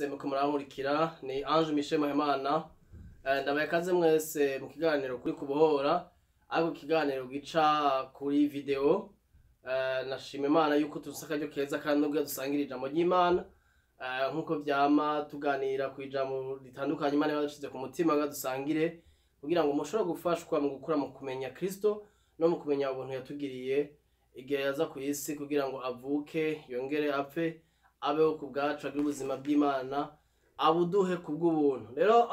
Muko muramurikira ni Ange Michel Muhemana ndabaye kaze mwese mu kiganiro kuri kubohora ariko kiganiro gica kuri video nashima Imana yuko tusaka ryo keza kandi ubwo dusangira ijambo ry'Imana nkuko vyama tuganira ku ijambo ritandukanye Imana yadushize ku mutima gadusangire kugira ngo mushobore gufashwa mu gukura mu kumenya Kristo no mu kumenya ubuntu yatugiriye igihe yaza ku isi kugira ngo avuke yongere apfe abeho ku bwacu agira ubuzima bw'Imana abuduhe ku bw'ubuntu. Rero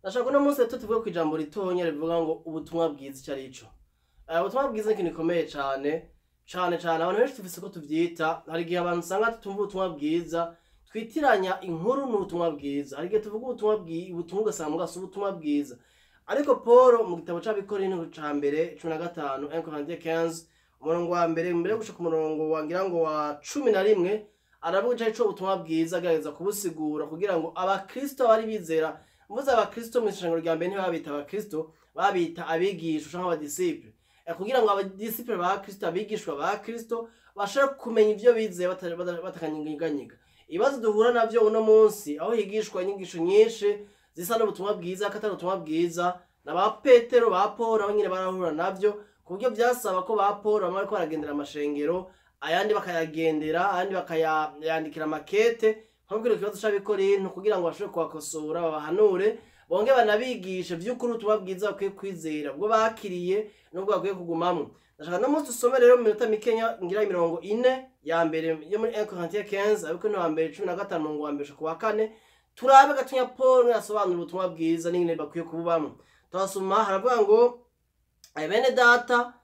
nashaka no munsi tuvuge ku ijambo ritonya rivuga ngo ubutumwa bwiza cyari ico. Ubutumwa bwiza ikintu gikomeye cyane abantu benshi tufise ko tuvyita, hari igihe abantu usanga tutumva ubutumwa bwiza twitiranya inkuru n'ubutumwa bwiza, hari igihe tuvuga ubutumwa ugasanga mugasa ubutumwa bwiza, ariko Paul mu gitabo c'Abikorintho ca mbere 15 1 Corinthiens 15 umurongo wa mbere gushika ku murongo wangira ngo wa 11 aravuga ico ubutumwa bwiza agerageza kubusigura kugira ngo abakristo bari bizera, mvuze abakristo mu ishengero rya mbere ntibabita abakristo, babita abigisha canke abadisiple, kugira ngo abadisiple ba Kristo abigishwa ba Kristo bashaka kumenya ivyo bizeye batakanyiganyiga. Ibibazo duhura navyo uno munsi aho higishwa inyigisho nyinshi zisa n'ubutumwa bwiza katari ubutumwa bwiza, na ba Petero ba Paul abo nyine barahura navyo ku buryo byasaba ko ba Paul bamwe ko baragendera amashengero ayandi bakayagendera ayandi bakayandikira makete nkubwira ikibazo c'Abikorintho kugira ngo bashobore kubakosora babahanure bonge banabigishe vy'ukuri ubutumwa bwiza bakwiye kwizera ubwo bakiriye nubwo bakwiye kugumamwo. Ndashaka no munsi usome rero mu minota mikenya ngira 40 ya mbere yo muri 1 Corinthiens 15 ariko no wa mbere 15 ngo wa mbere ku wa 4 turabe gatunya Paul yasobanura ubutumwa bwiza n'ingene bakwiye kububamwo. Twasoma haravuga ngo bene data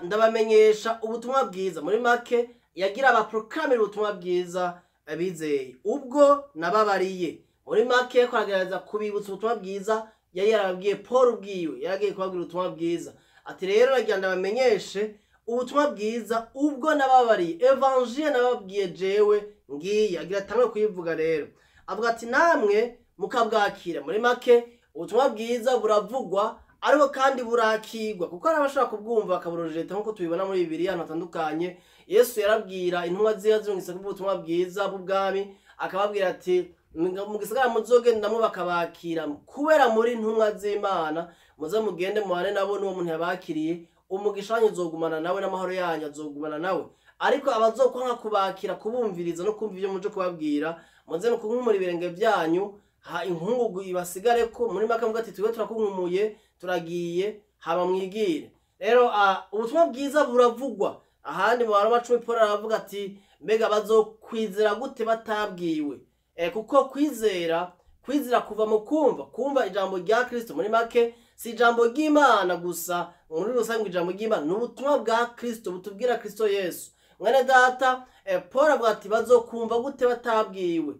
ndabamenyesha ubutumwa bwiza, muri make yagira abaproclamira ubutumwa bwiza abizeye ubwo nababariye, muri make kwagereza kubibutsa ubutumwa bwiza yari yarababwiye Paul ubwiwe yaragiye kubabwira ubutumwa bwiza ati rero nagira ndabamenyeshe ubutumwa bwiza ubwo nababariye, evangile nababwiye jewe ngiye agira tamwe kuyivuga. Rero avuga ati namwe mukabwakira, muri make ubutumwa bwiza buravugwa ariko kandi burakigwa kuko arabashaka kubwumva akaburojeta nkuko tubibona muri Bibiliya hatandukanye. Yesu yarabwira intumwa ziya zirungise ku butumwa bwiza bw'ubwami akababwira ati mu gisagara muzogenda mu bakabakira kubera muri intumwa z'Imana muze mugende muhane nabo n'uwo muntu yabakiriye umugisha wanyu uzogumana nawe n'amahoro yanyu azogumana nawe, ariko abazokwanka kubakira kubumviriza no kumva ivyo muje kubabwira muze no kunkumura ibirenge byanyu inkungugu ibasigare ko, muri make mvuga ati twiwe turakunkumuye turagiye haba mwigire. Rero ubutumwa bwiza buravugwa ahandi mu Baroma 10 Paul aravuga ati mbega bazokwizera gute batabwiwe, kuko kwizera kuva mu kumva ijambo rya Kristo, muri make si ijambo ry'Imana gusa, muri rusange ijambo ry'Imana n'ubutumwa bwa Kristo butubwira Kristo Yesu. Mwene data Paul avuga ati bazokumva gute batabwiwe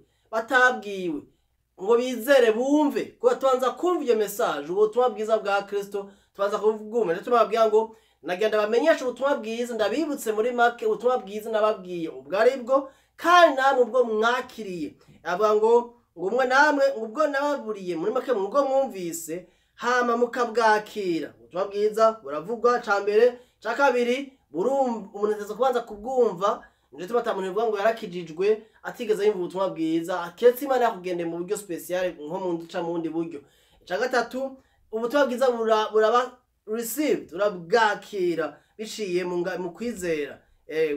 ngo bizere bumve ko tubanza kumva iyo message ubutumwa bwiza bwa Kristo tubanza kuvuguma. Rero tubabwira ngo nagenda bamenyesha ubutumwa bwiza ndabibutse, muri make ubutumwa bwiza nababwiye ubwo aribwo kandi namwe ubwo mwakiriye. Avuga ngo umwe namwe ubwo nababuriye, muri make ubwo mwumvise hama mukabwakira. Ubutumwa bwiza buravugwa ca mbere, ca kabiri umuntu kubanza kubwumva. Nje tubatamuntu bivuga ngo yarakijijwe atigeze yumva ubutumwa bwiza aketse Imana yakugende mu buryo special nko mu ndica mu ndi buryo. Ca gatatu ubutumwa bwiza buraba received, urabwakira biciye mu kwizera.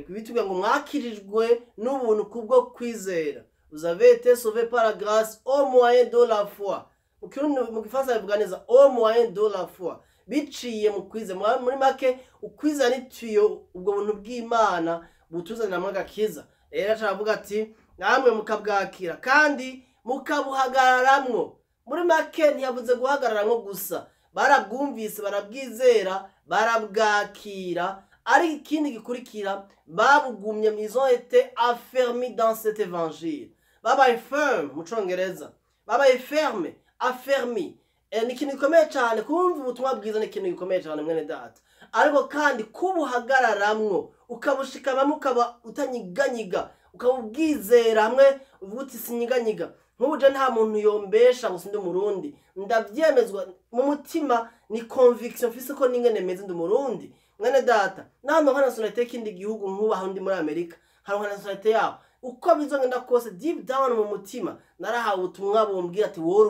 Bitubwira ngo mwakirijwe n'ubuntu kubwo kwizera, vous avez été sauvé par la grâce au moyen de la foi. Mu Gifaransa bivuga neza au moyen de la foi, biciye mu kwizera. Muri make ukwizera ni tuyo ubwo buntu bw'Imana butuzanira amagakiza. Rero aravuga ati namwe mukabwakira kandi mukabuhagararamwo. Muri make ntiyavuze guhagararamwo gusa, barabwumvise barabwizera barabwakira, ari ikindi gikurikira babugumye, ils ont été affermis dans cet évangile, babaye firm mu Congereza, babaye ferme affermi. Ni ikintu gikomeye cyane kumva ubutumwa bwiza, ni ikintu gikomeye cyane mwene data, ariko kandi kubuhagararamwo ukabushikamamo ukaba utanyiganyiga ukabubwizera hamwe uvuga uti sinyiganyiga. Nk'ubuje nta muntu yombesha gusa ndi Murundi, ndavyemezwa mu mutima, ni conviction mfise ko ningene meze ndi Murundi. Mwene data nano hana nationalité kindi gihugu nk'ubaho ndi muri Amerika, hari nationalité yaho uko bizogenda kose deep down mu mutima narahawe ubutumwa bumbwira ati wowe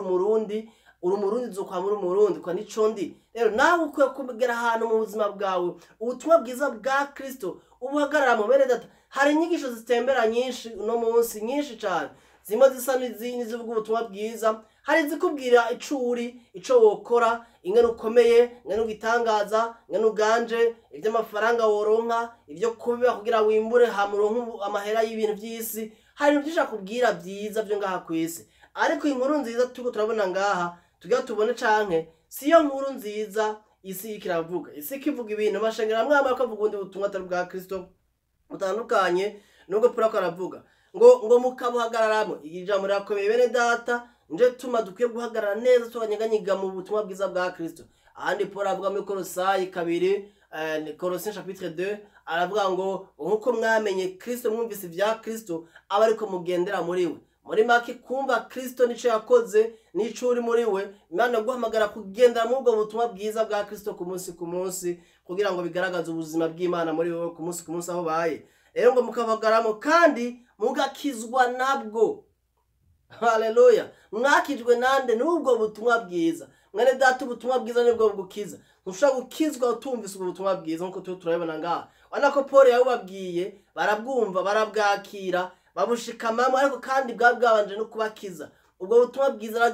uri umurundi zokwa muri umurundi kwa nico ndi. Rero nawe ukwiye kugera ahantu mu buzima bwawe ubutumwa bwiza bwa Kristo ubuhagarara mu bene data. Hari inyigisho zitembera nyinshi uno munsi nyinshi cyane, zimwe zisa n'izindi zivuga ubutumwa bwiza, hari zikubwira icuri ico wokora, ingene ukomeye, ingene ugitangaza, ingene uganje, ivy'amafaranga woronka, ivyo kubiba kugira wimbure hamuronka amahera y'ibintu by'isi. Hari ibintu byinshi kubwira byiza byo ngaha kwisi, ariko inkuru nziza tuko turabona ngaha tugira tubone canke siyo nkuru nziza isi ikiravuga. Isi kivuga ibintu amashengera mwamwe akavuga ubundi butumwa atari bwa Kristo butandukanye nubwo Pawulo aravuga ngo mukabuhagararamo. Ijambo rirakomeye bene data, nje tuma dukwiye guhagarara neza tubanyeganyiga mu butumwa bwiza bwa Kristo. Ahandi Pawulo avuga muri Kolosayi 2 Colossiens chapitre 2 aravuga ngo nkuko mwamenye Kristo mwumvise ibya Kristo aba ariko mugendera muri we. Muri make kumva Kristo nico yakoze nico uri muri we, Imana guhamagara kugendera mu bwo butumwa bwiza bwa Kristo ku munsi kugira ngo bigaragaze ubuzima bw'Imana muri wowe ku munsi aho baye. Rero ngo mukabagaramo kandi mugakizwa nabwo. Haleluya. Mwakijwe nande n'ubwo butumwa bwiza. Mwene data ubutumwa bwiza nibwo bugukiza. Ntushaka gukizwa utumvise ubwo butumwa bwiza nkuko turabibona ngaha. Wana ko Paul yababwiye barabwumva barabwakira babushikamamo, ariko kandi bwabanje no kubakiza. Ubwo butumwa bwiza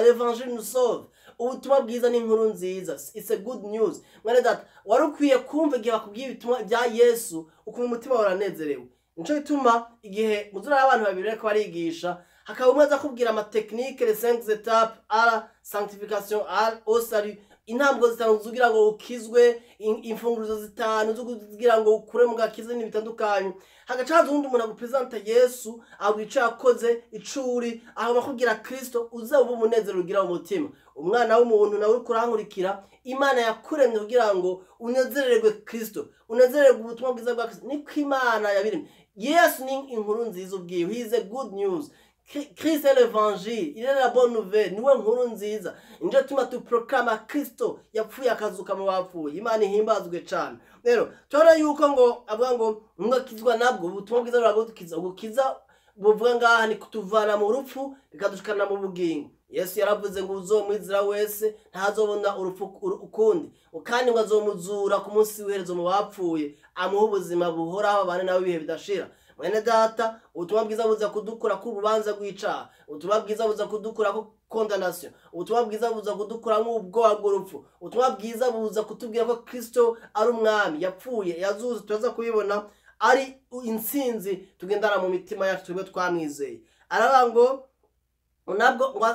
l'evangile nous sauve. Ubutumwa bwiza ni inkuru nziza. It's a good news. Mwene data warukwiye kumva igihe bakubwiye ibitumwa bya Yesu ukumva umutima waranezerewe. Nico gituma igihe muzura abantu babiri ariko barigisha hakaba umwe aza kubwira ama technique les 5 étapes à la sanctification au salut, intambwe zitanu zugira ngo ukizwe, imfunguzo zitanu zugira ngo ukure mu gakiza ni bitandukanye. Hagacaza undi umuntu agupresenta Yesu agwica yakoze icuri aho bakubwira Kristo uza ubu munezero ugira mu mutima. Umwana w'umuntu nawe kurankurikira, Imana yakuremye kugira ngo unezererwe Kristo, unezererwe ubutumwa bwiza bwa Kristo. Niko Imana yabiremye. Yesu ni inkuru nziza ubwiwe. He is a good news. Christ est l'évangile, il est la bonne nouvelle, niwe nkuru nziza. Nje tuma tu proclama Kristo yapfuye akazuka mu bapfuye. Imana ihimbazwe cyane. Rero tora yuko ngo avuga ngo mwakizwa nabwo ubutumwa bwiza buragukiza. Ugukiza buvuga ngaha ni kutuvana mu rupfu bikadushikana mu bugingo. Yesu yaravuze ngo uzomwizira wese ntazobona urupfu ukundi, kandi ngo azomuzura ku munsi w'herezo mu bapfuye amuha ubuzima buhoraho abane nawe ibihe bidashira. Mwene data ubutumwa bwiza buza kudukura ku rubanza rw'icaha, ubutumwa bwiza buza kudukura ku condamnation, ubutumwa bwiza buza kudukura nk'ubwoba bw'urupfu, ubutumwa bwiza buza kutubwira ko Kristo ari umwami yapfuye yazuze tuza kubibona ari insinzi tugendana mu mitima yacu twebwe twamwizeye. Aravuga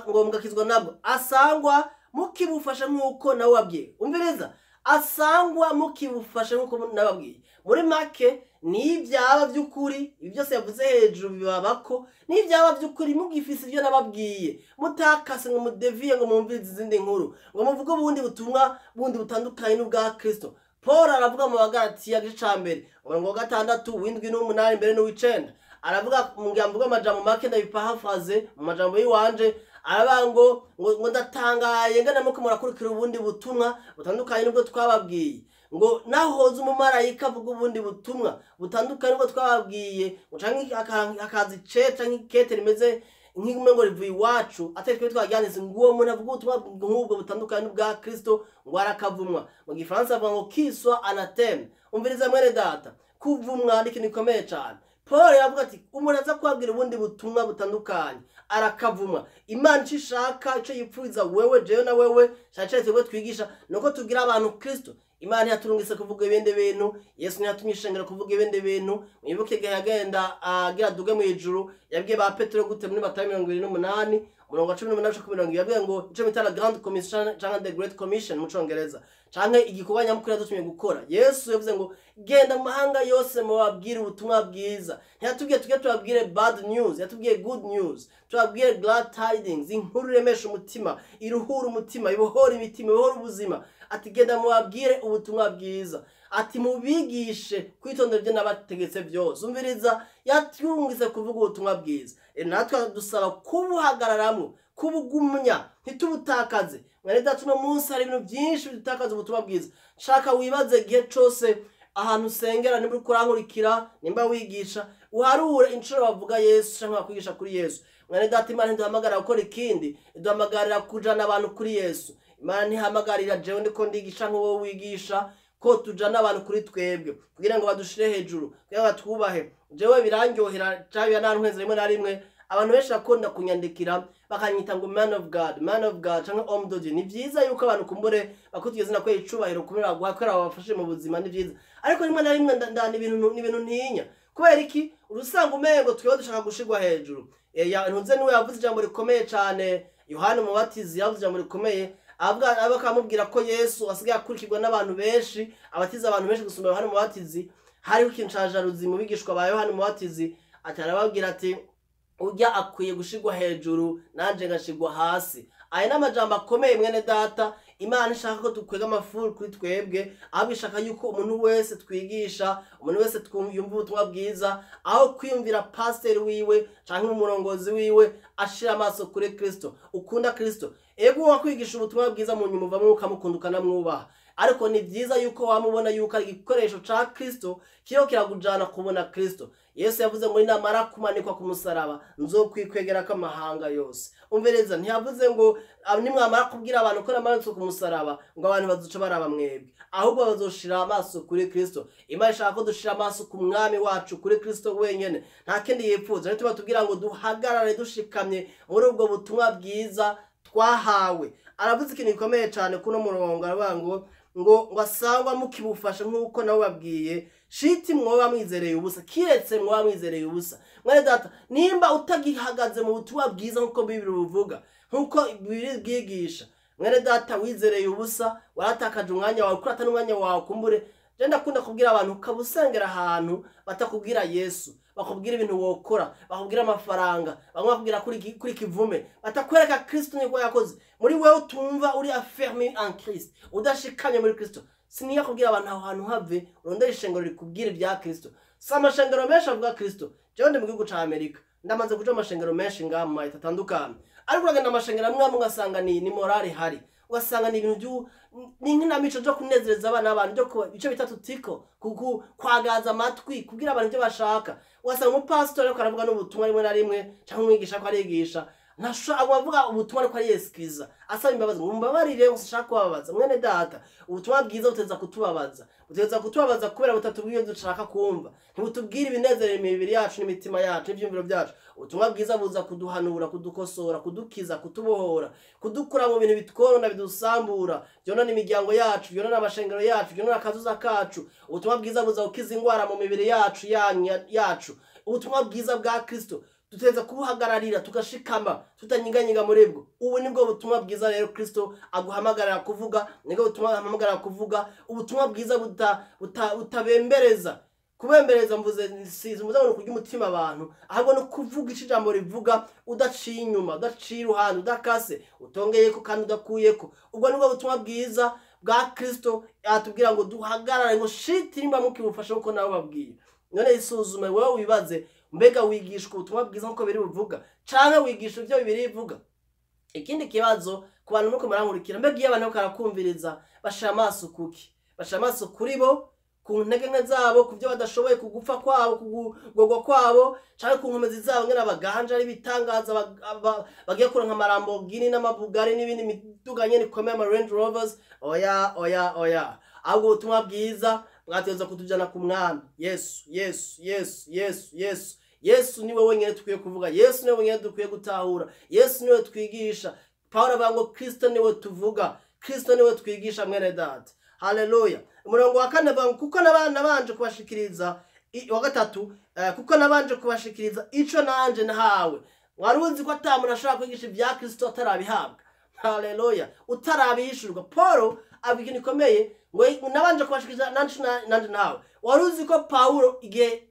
ngo mugakizwa nabwo asangwa mukibufasha nk'uko nawe wabwiye. Umviriza, asangwa mukibufasha nk'uko nababwiye. Muri make ni ibyaba by'ukuri ibi byose yavuze hejuru bibabako, ni ibyaba by'ukuri mugifise ibyo nababwiye, mutakase ngo mudeviye ngo mumvirize izindi nkuru ngo muvuge ubundi butumwa bundi butandukanye n'ubwa Kristo. Paul aravuga mu Bagalatiya igice ca mbere ngo 6 w'indwi n'umunani mbere n'uw'icenda aravuga mu ngambo amajambo make ndabipahafaze mu majambo yiwanje. Aravuga ngo ndatangaye ngana muko murakurikira ubundi butumwa butandukanye n'ubwo twababwiye, ngo nahoze umumarayika avuga ubundi butumwa butandukanye n'ubwo twababwiye, ucanke akazi ceta nk'ikete rimeze nk'imwe ngo rivuye iwacu atari twe twajyanise ngo uwo muntu avuga ubutumwa nk'ubwo butandukanye n'ubwa Kristo ngo arakavumwa. Mu Gifaransa avuga ngo kiswa anathème. Umviriza mwene data, kuvumwa ni ikintu gikomeye cyane. Paul yavuga ati umuntu aza kwabwira ubundi butumwa butandukanye arakavumwa. Imana ishaka ico yipfuriza wewe jewe na wewe cyacetse twe twigisha nuko tugira abantu Kristo. Imana yaturungise kuvuga ibindi bintu, Yesu ntiyatumye ishengero kuvuga ibindi bintu. Mwibuke igihe yagenda agira duge mu ijuru yabwiye ba Petero gute muri Matayo 28 umurongo 18 yabwiye ngo ico bita la grande commission cyangwa the great commission mu Congereza canke igikorwa nyamukuru yadutumye gukora. Yesu yavuze ngo genda mu mahanga yose mubabwire ubutumwa bwiza. Ntiyatubwiye tubabwire bad news, yatubwiye good news, tubabwire glad tidings, inkuru remesha umutima, iruhura umutima, ibohora imitima, ibohora ubuzima. Ati genda mubabwire ubutumwa bwiza, ati mubigishe kwitondera ibyo nabategetse byose. Umviriza, yaturungise kuvuga ubutumwa bwiza. Natwe dusaba kubuhagararamo, kubugumya ntitubutakaze. Mwene data no munsi hari ibintu byinshi bitakaza ubutumwa bwiza. Shaka wibaze gihe cyose ahantu usengera nimba kurankurikira nimba wigisha uharure inshuro bavuga Yesu canke bakwigisha kuri Yesu. Mwene data, Imana ntiduhamagara gukora ikindi, iduhamagarira kujana abantu kuri Yesu. Imana ntihamagarira jewe ndiko ndigisha nk'uwo wigisha ko tujana abantu kuri twebwe kugira ngo badushire hejuru, kugira ngo batwubahe. Jewe birangyohera cyane nankweze rimwe na rimwe abantu benshi bakunda kunyandikira bakanyita ngo man of God cyangwa homme de Dieu. Ni byiza yuko abantu kumbure bakutugeze na ko icubahiro kumera guhakora abafashe mu buzima, ni byiza, ariko rimwe na rimwe ndana ibintu ntinya. Kubera iki? Urusanga umengo twiho dushaka gushigwa hejuru. Ntuze niwe yavuze ijambo rikomeye cyane, Yohana Umubatizi yavuze ijambo rikomeye, abakamubwira ko Yesu asigaye akurikirwa n'abantu benshi, abatiza abantu benshi gusumba Yohana Umubatizi. Hariho ikintu cajaruzi mu bigishwa ba Yohana Umubatizi, atarababwira ati ujya akwiye gushigwa hejuru nanje ngashigwa hasi. Aya n'amajambo akomeye mwene data. Imana ishaka ko dukwega amafuru kuri twebwe, ahubwo ishaka yuko umuntu wese twigisha, umuntu wese twumva ubutumwa bwiza, aho kwiyumvira pastor wiwe canke umurongozi wiwe, ashira amaso kuri Kristo, ukunda Kristo. Ego wakwigisha ubutumwa bwiza mu nyuma uvamwe ukamukunda ukanamwubaha, ariko ni byiza yuko wamubona yuko ari igikoresho ca Kristo kiyo kiragujana kubona Kristo. Yesu yavuze ngo inamara kumanikwa ku musaraba nzokwikwegera ko amahanga yose. Umvereza, ntiyavuze ngo nimwamara kubwira abantu ko namanitse ku musaraba ngo abantu bazuca baraba mwebwe, ahubwo bazoshira amaso kuri Kristo. Imana ishaka ko dushira amaso ku mwami wacu, kuri Kristo wenyene, nta kindi yipfuza. Rero tubatubwira ngo duhagarare dushikamye muri ubwo butumwa bwiza twahawe. Aravuze ikintu gikomeye cyane kuno murongo, aravuga ngo asangwa mukibufasha nk'uko nabo babwiye shiti mwoba mwizereye ubusa, kiretse mwoba mwizereye ubusa. Mwene data, nimba utagihagaze mu butumwa bwiza nk'uko Bibiri buvuga, nk'uko Bibiri bwigisha, mwene data, wizereye ubusa, waratakaje umwanya wawe, kurata n'umwanya wawe. Kumbure je ndakunda kubwira abantu ukabusengera ahantu batakubwira Yesu, bakubwira ibintu wokora, bakubwira amafaranga, bamwe bakubwira kuri kivume, batakwereka Kristo niko yakoze. Muri wewe utumva uri affermi en Christ, udashikanye muri Kristo, siniya kubwira abantu aho hantu have urondera ishengero rikubwira ibya Kristo. Si amashengero menshi avuga Kristo. Jewe ndi mu gihugu ca Amerika, ndamaze kuja amashengero menshi ngaha mu mahita atandukanye, ariko uragenda amashengero amwe ugasanga ni morale hari, ugasanga ni ibintu ni nk'inamico zo kunezereza abana b'abantu, byo bice bitatu tiko kwagaza amatwi kugira abantu ibyo bashaka. Ugasanga umupastor ariko aravuga n'ubutumwa rimwe na rimwe, cyangwa umwigisha ko arigisha avuga ubutumwa ariko ariyeskiza, asaba imbabazi ngo mbabarire ushaka kubabaza. Mwene data, ubutumwa bwiza buteza kutubabaza kubera butatubwiye dushaka kumva, ntibutubwira ibinezerera imibiri yacu n'imitima yacu n'ivyumviro byacu. Ubutumwa bwiza buza kuduhanura, kudukosora, kudukiza, kutubohora, kudukura mu bintu bitworona bidusambura, byonona imiryango yacu, byonona amashengero yacu, byonona akazuza kacu. Ubutumwa bwiza buza gukiza ingwara mu mibiri yacu. Ubutumwa bwiza bwa Kristo tuteza kubuhagararira, tugashikama, tutanyiganyiga muri bwo. Ubu nibwo butumwa bwiza rero Kristo aguhamagarira kuvuga, nibwo butumwa ahamagara kuvuga. Ubutumwa bwiza butabembereza. Kubembereza mvuze mvuze ngo kurya umutima abantu, ahubwo no kuvuga ijambo rivuga udaciye inyuma, udaciye iruhande, udakase, utongeyeko kandi udakuyeko. Ubwo nibwo butumwa bwiza bwa Kristo atubwira ngo duhagarare, ngo shiti nimba mukibufasha uko nabo babwiye. None isuzume wewe wibaze, mbega wigishwa ubutumwa bwiza nkuko biri buvuga, canke wigisha ibyo Bibiri bivuga? Ikindi kibazo ku bantu nuko marankurikira, mbega iyo abantu barakumviriza bashira amaso kuki? Bashira amaso kuri bo, ku ntege nke zabo, ku byo badashoboye, kugupfa kwabo, kugogwa kwabo, canke ku nkomezi zabo ngena baganje ari bitangaza bagiye kuronka amalamborghini n'amabugari n'ibindi miduga nyene ikomeye, ama Range Rovers. Oya, ahubwo ubutumwa bwiza bwateza kutujana ku mwami Yesu. Yesu niwe wenyene tukwiye kuvuga, Yesu niwe wenyene dukwiye gutahura, Yesu niwe twigisha. Paulo avuga ngo Kristo niwe tuvuga, Kristo niwe twigisha. Mwene data, haleluya. Umurongo wa 4 avuga kuko nabanje kubashikiriza, wa 3 kuko nabanje kubashikiriza ico nanje nahawe. Wari uzi ko atamuntu ashaka kwigisha ibya Kristo atarabihabwa? Haleluya, utarabishurwa. Paulo avuga ikintu gikomeye ngo nabanje kubashikiriza nanje nawe. Wari uzi ko Paulo igihe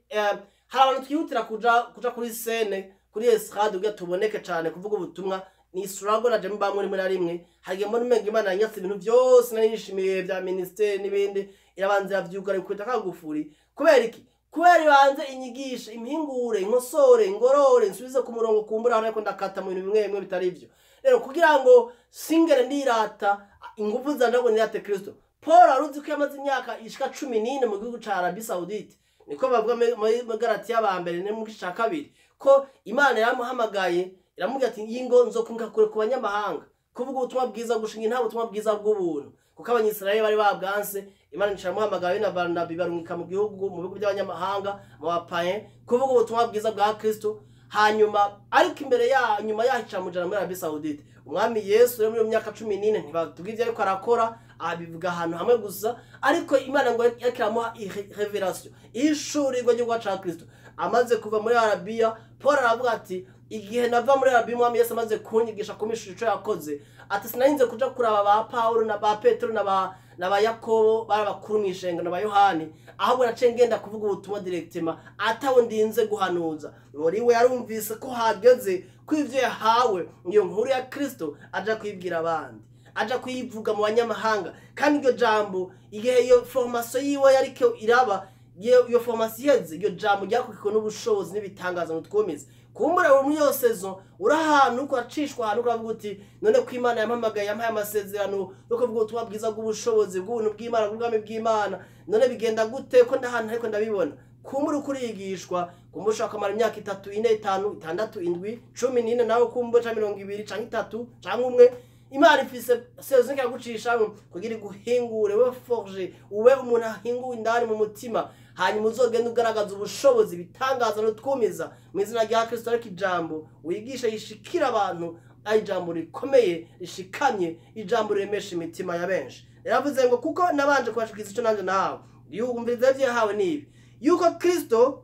hari abantu twihutira kuja kuri scene, kuri estrade ugiye tuboneke cyane kuvuga ubutumwa, ni struggle na jemba bamwe muri rimwe, hagiye muri mengi Imana yanyatse ibintu byose narishimiye bya ministeri n'ibindi, irabanza yavyuka rikuta kagufuri. Kubera iki? Kubera ibanze inyigisha, impingure, inkosore, ingorore, nsubize ku murongo kumbura aho ariko ndakata mu bintu bimwe bitari ivyo. Rero kugira ngo singere ndirata ingufu zanje ngo nirate Kristo, Paul aruzi ko yamaze imyaka ishika 14 mu gihugu ca Arabie Saoudite. niko bavuga muri Galatiya ba mbere ne mu gice cya kabiri ko Imana yaramuhamagaye iramubwira ati yingo nzokunga kure ku banyamahanga kuvuga ubutumwa bwiza gushinga nta butumwa bwiza bw'ubuntu kuko abanyisirayeli bari babwanse Imana icaramuhamagaye na Barnabe barungika mu bihugu by'abanyamahanga mu bapaye kuvuga ubutumwa bwiza bwa Kristo hanyuma ariko imbere ya nyuma yahicamujana muri Arabie Saoudite umwami Yesu rero muri myaka 14 ntibatubwije ariko arakora abivuga ahantu hamwe gusa ariko Imana ngo yakiramuha revelation ishurirwa ryo kwa Kristo amaze kuva muri Arabia Paul aravuga ati igihe nava muri Arabia umwami Yesu amaze kunyigisha kumishura ico yakoze ati sinarinze kuja kuraba ba Paulo na ba Petro na ba Yakobo barabakuru mwishenga na ba Yohani ahubwo nace ngenda kuvuga ubutumwa directement atawo ndinze guhanuza muri we yarumvise ko hageze ko ivyo yahawe iyo nkuru ya Kristo aja kwibwira abandi aja kuyivuga mu banyamahanga kandi iryo jambo igihe iyo formation yiwe yariko iraba iyo formation yeze iryo jambo ryakukiko n'ubushobozi n'ibitangaza n'utwomeze kumbura muri yo saison urahantu uko acishwa ahantu uravuga uti none ko Imana yampamagaye yampaye amasezerano yo kuvuga ubutumwa bwiza bw'ubushobozi bw'ubuntu bw'Imana bw'ubwami bw'Imana none bigenda gute ko ndahantu ariko ndabibona kumbura ukurigishwa kumbusha akamara imyaka 3 4 5 6 7 14 nawe kumbura 20 canke 3 canke umwe Imana ifise saison yagucisha kugira guhingure we forge ube umuntu ahinguwe indani mu mutima hanyuma uzogenda ugaragaza ubushobozi bitangaza no twumiza mu izina rya Kristo ariko ijambo wigisha yishikira abantu ari ijambo rikomeye rishikamye ijambo riremesha imitima ya benshi yaravuze ngo kuko nabanje kubashikiza ico nanje nawe yumviriza ivyo yahawe nibi yuko Kristo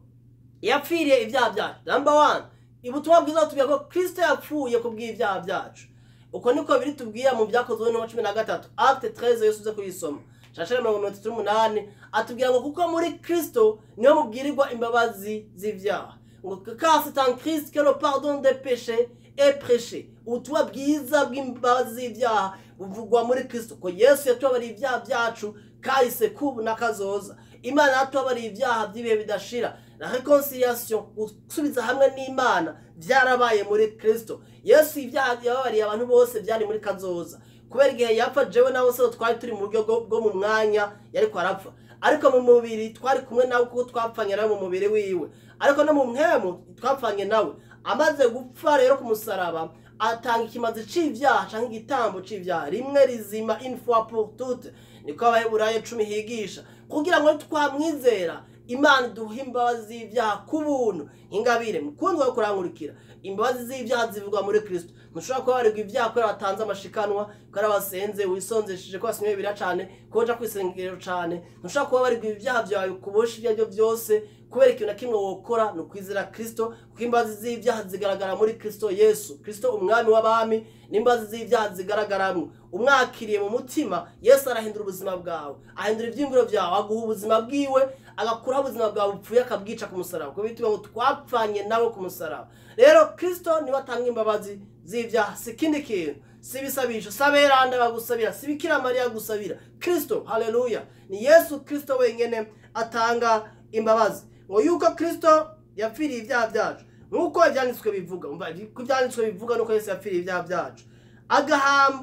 yapfiriye ibyaha byacu number 1 ibutumwa bwiza tubwira ko Kristo yapfuye kubw'ibyaha byacu uko niko biri tubwira mu byakozwe no 13 acte 13 Yesu uze kuyisoma Chachara 38 atubwira ngo kuko muri Kristo niyo mubwirirwa imbabazi z'ivyaha ngo car c'est en Christ que le pardon des péchés est prêché ubutumwa bwiza bw'imbabazi z'ivyaha buvugwa muri Kristo ko Yesu yatubariye ibyaha byacu kahise kubu nakazoza Imana yatubariye ibyaha by'ibihe bidashira la réconciliation gusubiza hamwe n'Imana byarabaye muri Kristo Yesu ibyaha yabariye abantu bose byari muri kazoza kubera igihe yapfa jewe nawe se twari turi mu buryo bwo mu mwanya yari kwarapfa ariko mu mubiri twari kumwe nawe kuko twapfanye nawe mu mubiri wiwe ariko no mu mpemu twapfanye nawe amaze gupfa rero ku musaraba atanga ikimazi c'ivyaha canke igitambo c'ivyaha rimwe rizima une fois pour toutes niko Abaheburayo 10 higisha kugira ngo twamwizera Imana duha imbabazi z'ivyaha kubuntu ingabire mukundi wa kurankurikira imbabazi z'ivyaha zivugwa muri Kristo mushobora kuba baregwa ivyaha ko batanze amashikanwa ko abasenze wisonzeshije ko basimye bira cyane ko uja kwisengero cyane mushobora kuba baregwa ivyaha byawe kubosha ibyo byose kubera ikintu nakimwe wokora no kwizera Kristo kuko imbabazi z'ivyaha zigaragara muri Kristo Yesu Kristo umwami w'abami n'imbabazi z'ivyaha zigaragaramo umwakiriye mu mutima Yesu arahindura ubuzima bwawe ahindura ivyimviro byawe aguha ubuzima bwiwe agakura ubuzima bwawe upfuye akabwica ku musaraba ko bituma ngo twapfanye nawe ku musaraba rero Kristo niwe atanga imbabazi z'ivyaha sikindi kintu sibisabisho saberanda bagusabira sibikira Maria gusabira Kristo haleluya ni Yesu Kristo wenyene atanga imbabazi ngo yuko Kristo yapfiriye ibyaha byacu nkuko ibyanditswe bivuga umva ko ibyanditswe bivuga nuko Yesu yapfiriye ibyaha byacu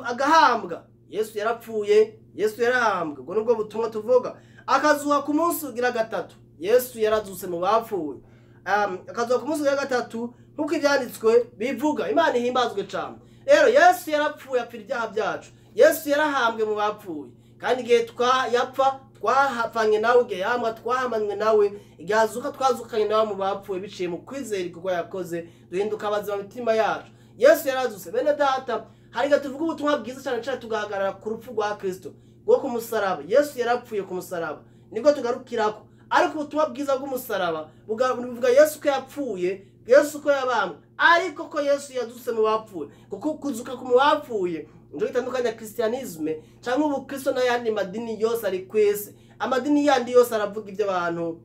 agahambwa Yesu yarapfuye Yesu yarahambwa ubwo nubwo butumwa tuvuga akazuha ku munsi ugira gatatu Yesu yarazuse mu bapfuye akazuha ku munsi ugira gatatu nkuko ibyanditswe bivuga Imana ihimbazwe cyane rero Yesu yarapfuye apfira ibyaha byacu Yesu yarahambwe mu bapfuye kandi igihe yapfa twahapfanye nawe igihe yamwa twahamanywe nawe igihe azuka twazukanye nawe mu bapfuye biciye mu kwizera kuko yakoze duhinduka abazima mitima yacu Yesu yarazuse bene data hari gatuvuga ubutumwa bwiza cyane cyane tugahagarara ku rupfu rwa Kristo rwo ku musaraba Yesu yarapfuye ku musaraba nibwo tugarukirako ariko ubutumwa bwiza bw'umusaraba buvuga Yesu ko yapfuye Yesu ko yabambwe ariko ko Yesu yazuse mu bapfuye kuko kuzuka ku mu bapfuye ndio itandukanya Christianisme cyangwa ubu Kristo n'ayandi madini yose ari kwese amadini yandi yose aravuga ibyo abantu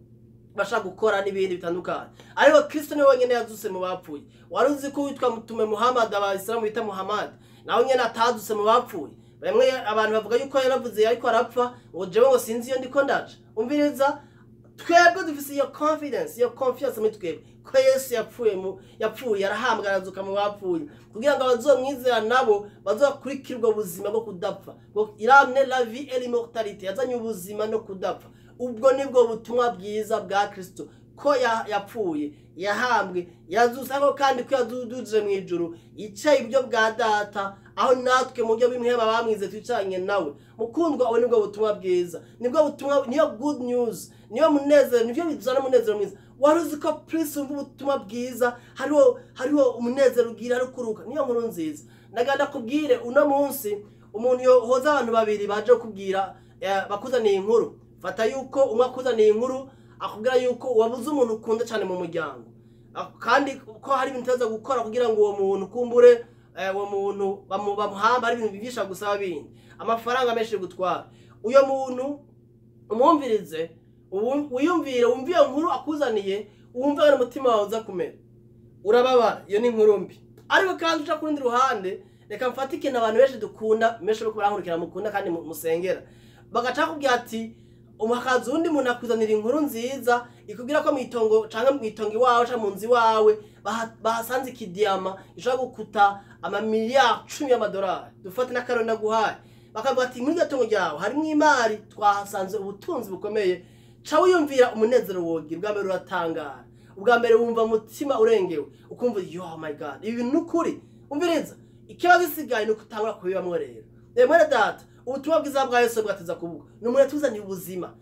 bashaka gukora n'ibindi bitandukanye ariko Kristo ni wenyene yazuse mu bapfuye waruzi ko witwa mutume Muhammad abayisilamu bita Muhammad nawe nyene ataduse mu bapfuye bamwe abantu bavuga yuko yaravuze ariko arapfa ngo jewe ngo sinzi iyo ndiko ndaje umviriza twebwe dufise iyo confidence iyo confiance muri twebwe ko Yesu yapfuye arahambwa arazuka mu bapfuye kugira ngo abazomwizera nabo bazokurikirwa ubuzima bwo kudapfa ngo il a amené la vie et l'immortalité yazanye ubuzima no kudapfa ubwo nibwo butumwa bwiza bwa Kristo ko yapfuye yahambwe yazuzako kandi ko yazuduje mu ijuru yicaye ibyo bwa data aho natwe mu byo bimwe bamwize twicanye nawe mukundwa abo nibwo butumwa bwiza nibwo butumwa niyo good news niyo munezero nivyo bizana munezero mwiza waruzi ko Kristo umva ubutumwa bwiza hariho umunezero ugira ari kuruka niyo nkuru nziza ndaganda kubwire uno munsi umuntu yohoza abantu babiri baje kubwira bakuzaniye inkuru fata yuko umwe akuzaniye inkuru akubwira yuko wabuze umuntu ukunda cyane mu muryango kandi ko hari ibintu taza gukora kugira ngo uwo muntu kumbure uwo muntu bamuhamba ari ibintu bivisha gusaba bindi amafaranga menshi gutwara uyo muntu umwumvirize wiyumvire wumviye inkuru akuzaniye wumva ari umutima wawe uza kumera urababara iyo ni inkuru mbi ariko kandi uca kurundi ruhande reka mfate ikintu abantu benshi dukunda menshi no kurankurikira mukunda kandi musengera bagaca kubwira ati umuhakazi undi muntu akuzanira inkuru nziza ikubwira ko mwitongo canke mwitongo iwawe canke munzi wawe bahasanze ikidiyama ishobora gukuta amamiliyari 10 y'amadolari dufate n'akaroni naguhaye bakavuga ati muri gatongo ryawe harimo imari twahasanze ubutunzi bukomeye ca wiyumvira umunezero wogira ubwa mbere uratangara ubwa mbere wumva umutima urengewe ukumva oh my god ibi bintu nukuri umviriza ikibazo isigaye nuko utangura kubibamwo rero mwene data ubutumwa bwiza bwa Yesu bwateza kuvuga numwe tuzanye ubuzima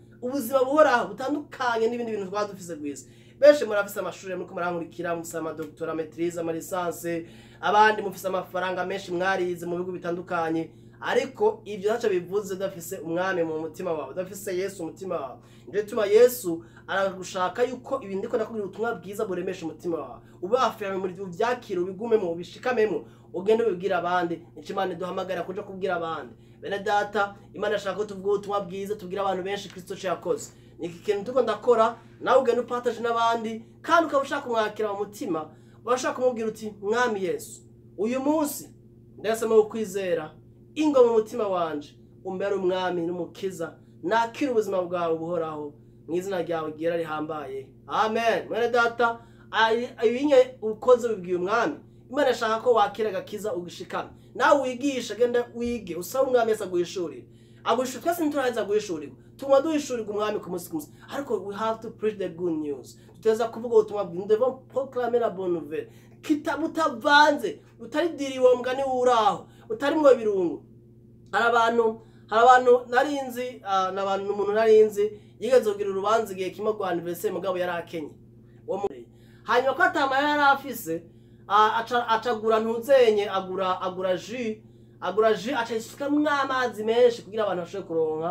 buhoraho butandukanye n'ibindi bintu twadufise gwese benshi murafise amashuri muri kumarankurikira musama doctora maîtrise ama licence abandi mufise amafaranga menshi mwarize mu bigo bitandukanye ariko ivyo ntaco bivuze dafise umwami mu mutima wawe dafise Yesu umutima wawe nje tuma Yesu aragushaka yuko ibindi ko nakubwira ubutumwa bwiza buremesha umutima wawe ubafira muri vyakira ubigumemo ubishikamemo ugende ubibwira abandi nicimane duhamagara kuja kubwira abandi bene data Imana ashaka ko tuvuga ubutumwa bwiza tubwira abantu benshi Kristo yakoze niki kintu tuko ndakora nawe ugende upartage n'abandi kandi ukabushaka kumwakira mu mutima urashaka kumubwira uti mwami Yesu uyu munsi ndasema ukwizera ingo mu mutima wanje umbere umwami n'umukiza nakira ubuzima bwawe buhoraho mu izina ryawe gira rihambaye amen mwene data ayinye ukoze ubibwiye umwami Imana ashaka ko wakira gakiza ugishikana nawe wigisha genda wige usaba umwami Yesu aguhishurira aguhishurira twese ntituraza guhishurirwa tuma duhishurirwa umwami ku munsi kumwe ariko we have to preach the good news tuteza kuvuga ubutumwa bwiza devons proclamer la bonne nouvelle kitabutavanze utaridiriwe mugani uraho utarimwo birungu hari abantu narinzi n'abantu umuntu narinzi yigeze kugira urubanza igihe kimwe rwa anniversaire mugabo yari akenye hanyuma ko atama yari afise acagura ntuzenye agura jus acayisukamwo amazi menshi kugira abantu bashobore kuronka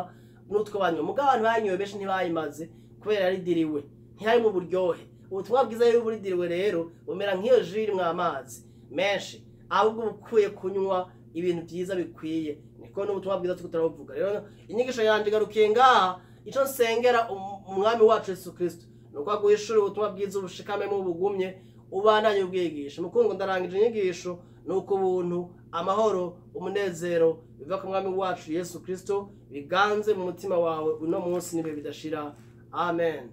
n'utwo banywa mugabo abantu banyoye benshi ntibayimaze kubera yari diriwe ntihari mu buryohe ubutumwa bwiza rero buridiriwe rero bumera nk'iyo jus irimwo amazi menshi ahubwo bukwiye kunywa ibintu byiza bikwiye niko n'ubutumwa bwiza tukutaravuga rero inyigisho yanje garukiye ngaha ico nsengera umwami wacu Yesu Kristo nuko aguhishura ubutumwa bwiza ubushikamemo ubugumye ubandanye ubwigisha mukungu ndarangije inyigisho nuko ubuntu amahoro umunezero biva ku mwami wacu Yesu Kristo biganze mu mutima wawe uno munsi nibe bidashira amen.